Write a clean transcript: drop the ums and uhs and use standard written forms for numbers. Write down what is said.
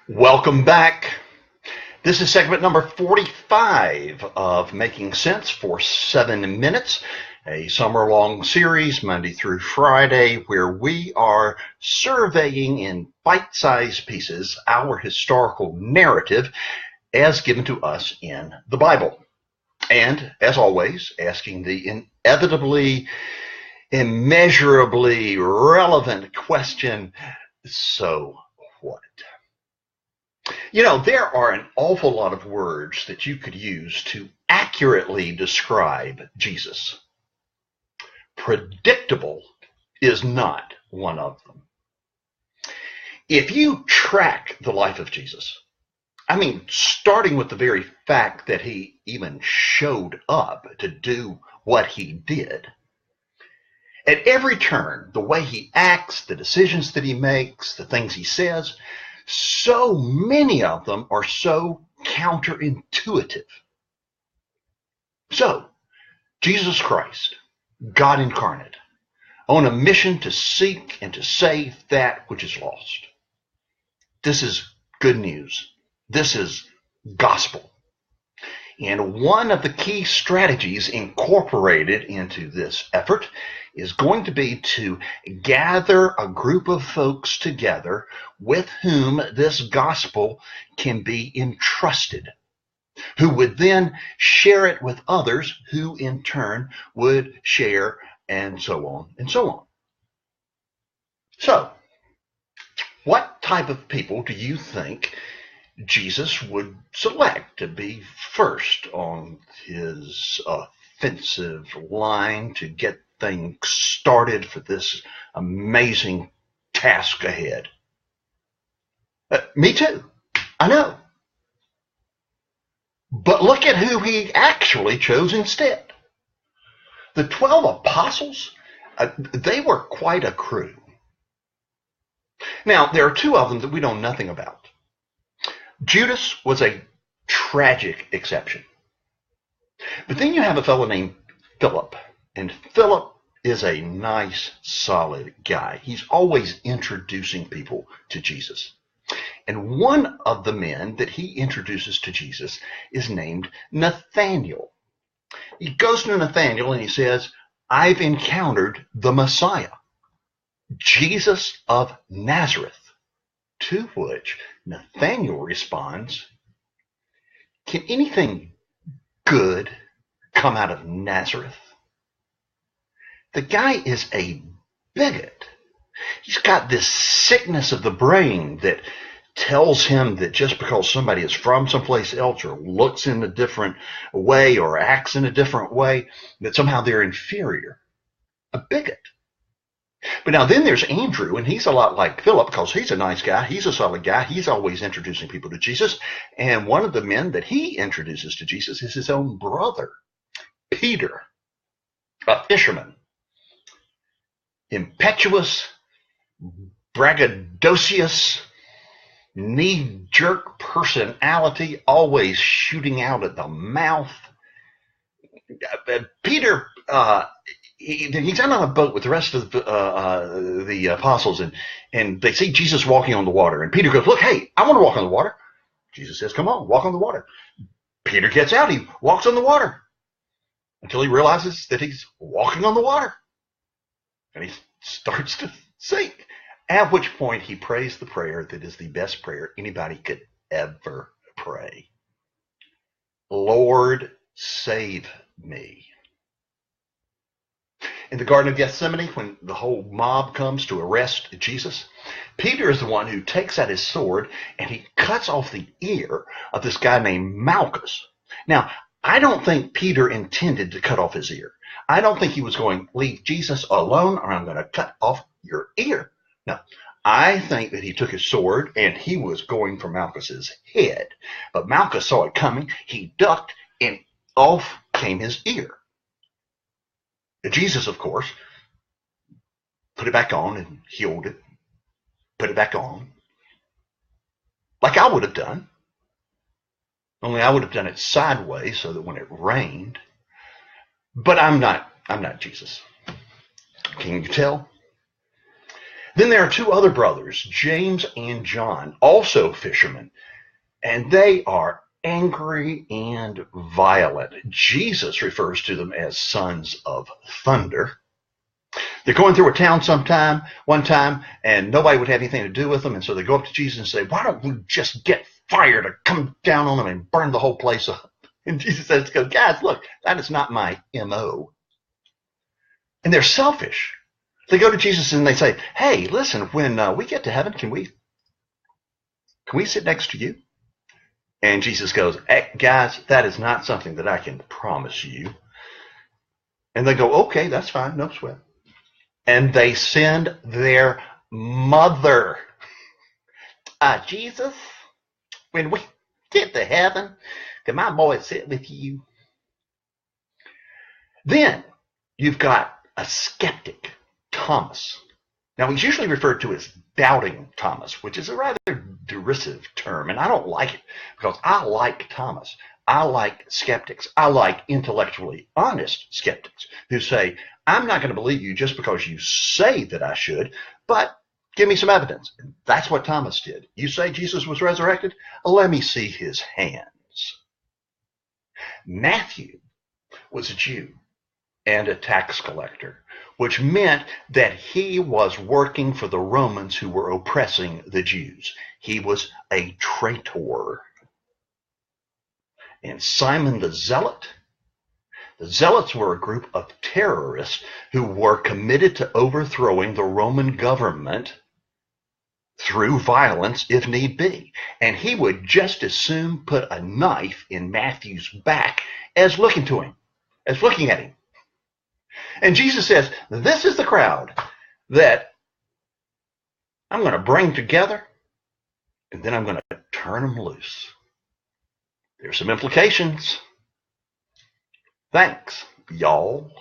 Welcome back. This is segment number 45 of Making Sense for 7 Minutes, a summer-long series, Monday through Friday, where we are surveying in bite-sized pieces our historical narrative as given to us in the Bible. And, as always, asking the inevitably, immeasurably relevant question, so what? There are an awful lot of words that you could use to accurately describe Jesus. Predictable is not one of them. If you track the life of Jesus, starting with the very fact that he even showed up to do what he did, at every turn, the way he acts, the decisions that he makes, the things he says, so many of them are so counterintuitive. So, Jesus Christ, God incarnate, on a mission to seek and to save that which is lost. This is good news. This is gospel. And one of the key strategies incorporated into this effort is going to be to gather a group of folks together with whom this gospel can be entrusted, who would then share it with others, who in turn would share, and so on and so on. So, what type of people do you think Jesus would select to be first on his offensive line to get things started for this amazing task ahead? Me too. I know. But look at who he actually chose instead. The 12 apostles, they were quite a crew. Now, there are two of them that we know nothing about. Judas was a tragic exception. But then you have a fellow named Philip, and Philip is a nice, solid guy. He's always introducing people to Jesus. And one of the men that he introduces to Jesus is named Nathaniel. He goes to Nathaniel and he says, "I've encountered the Messiah, Jesus of Nazareth." To which Nathaniel responds, "Can anything good come out of Nazareth?" The guy is a bigot. He's got this sickness of the brain that tells him that just because somebody is from someplace else or looks in a different way or acts in a different way, that somehow they're inferior. A bigot. But now then there's Andrew, and he's a lot like Philip because he's a nice guy. He's a solid guy. He's always introducing people to Jesus. And one of the men that he introduces to Jesus is his own brother, Peter, a fisherman. Impetuous, braggadocious, knee-jerk personality, always shooting out at the mouth. Peter, he's out on a boat with the rest of the apostles, and they see Jesus walking on the water. And Peter goes, "Look, hey, I want to walk on the water." Jesus says, "Come on, walk on the water." Peter gets out. He walks on the water until he realizes that he's walking on the water. And he starts to sink. At which point he prays the prayer that is the best prayer anybody could ever pray. "Lord, save me." In the Garden of Gethsemane, when the whole mob comes to arrest Jesus, Peter is the one who takes out his sword and he cuts off the ear of this guy named Malchus. Now, I don't think Peter intended to cut off his ear. I don't think he was going, "Leave Jesus alone or I'm going to cut off your ear." No, I think that he took his sword and he was going for Malchus's head. But Malchus saw it coming, he ducked, and off came his ear. Jesus, of course, put it back on and healed it, put it back on, like I would have done. Only I would have done it sideways so that when it rained. But I'm not Jesus. Can you tell? Then there are two other brothers, James and John, also fishermen, and they are angry and violent. Jesus refers to them as sons of thunder. They're going through a town one time, and nobody would have anything to do with them, and so they go up to Jesus and say, why don't we just get fire to come down on them and burn the whole place up? And Jesus says, guys, look, that is not my MO. And they're selfish. They go to Jesus and they say, hey, listen, when we get to heaven, can we sit next to you? And Jesus goes, hey, guys, that is not something that I can promise you. And they go, okay, that's fine, no sweat. And they send their mother. Jesus, when we get to heaven, can my boy sit with you? Then you've got a skeptic, Thomas. Now, he's usually referred to as doubting Thomas, which is a rather derisive term, and I don't like it because I like Thomas. I like skeptics. I like intellectually honest skeptics who say, I'm not going to believe you just because you say that I should, but give me some evidence. And that's what Thomas did. You say Jesus was resurrected? Let me see his hands. Matthew was a Jew and a tax collector, which meant that he was working for the Romans who were oppressing the Jews. He was a traitor. And Simon the Zealot were a group of terrorists who were committed to overthrowing the Roman government through violence if need be. And he would just as soon put a knife in Matthew's back as looking at him. And Jesus says, this is the crowd that I'm going to bring together, and then I'm going to turn them loose. There's some implications. Thanks, y'all.